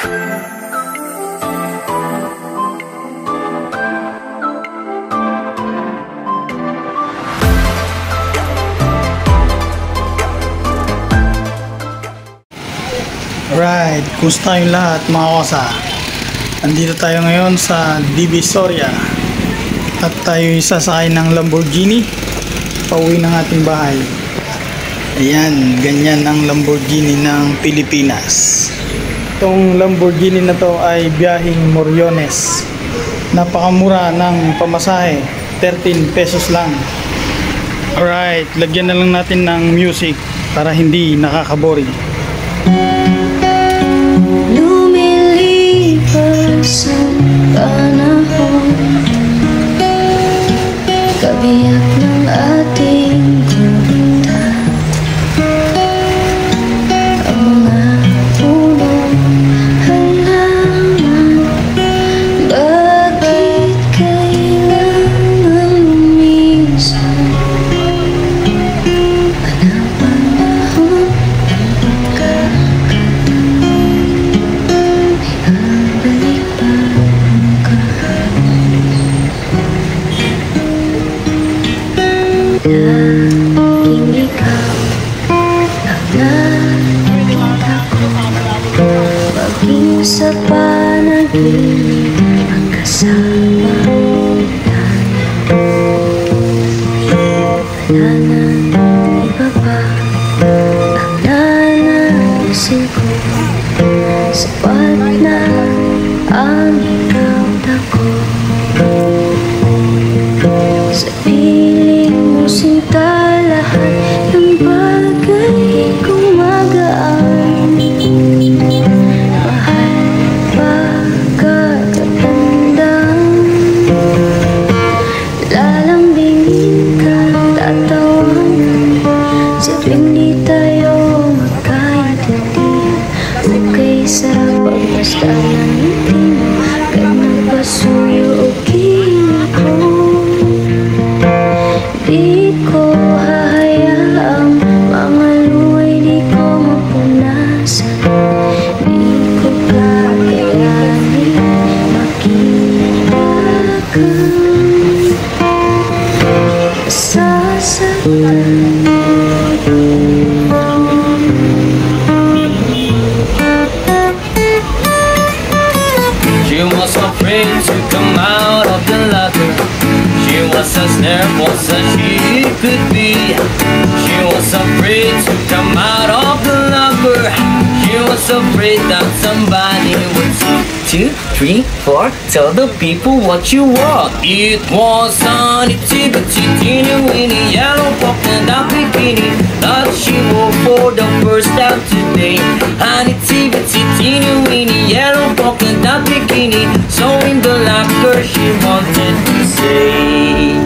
Alright, kumusta yung lahat mga kosa? Andito tayo ngayon sa Divisoria at tayo sasakay ng Lamborghini pauwi ng ating bahay. Ayan, ganyan ang Lamborghini ng Pilipinas. Itong Lamborghini na to ay biyaheng Moriones. Napakamura ng pamasahe, 13 pesos lang. Alright, lagyan na lang natin ng music para hindi nakakaboring. Lumilipas ang panahon, kabiyak ng ating kulita. Ang mga puno, halaman, bakit kailangan lumisan? Ang panahon laging ikaw ang nakikita ko, maging sa panaginip magkasama tayo. Wala na iba pa ang nanalisin ko, sapat na ang ikaw ako. Sa piling mo sinta lahat ng bagay kong magaan. Mahal pagkakatandaan, lalambingin ka, tatawanan, sabing di tayo magkaintindihan. Okay, sarap pag basta ng ngiti mo, kahit nagpasuyo o kinig ko. Di ko hahayaang mga luway di ko mapunasan. Di ko kakayanin makita kang masasaktan. She was afraid to come out of the locker. She was as nervous as she could be. She was afraid to come out of the locker. She was afraid that somebody would see. 2, 3, 4, tell the people what you want. It was an itsy bitsy teeny weeny yellow polka dot bikini that she wore for the first time today. An itsy bitsy teeny weeny yellow polka dot bikini, so in the locker she wanted to say.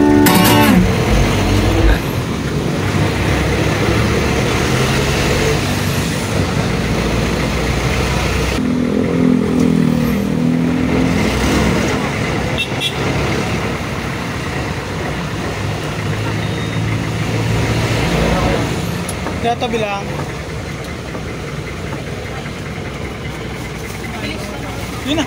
Kaya tabi lang. Yun na.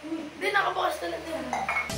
Hindi, nakabukas talaga yan.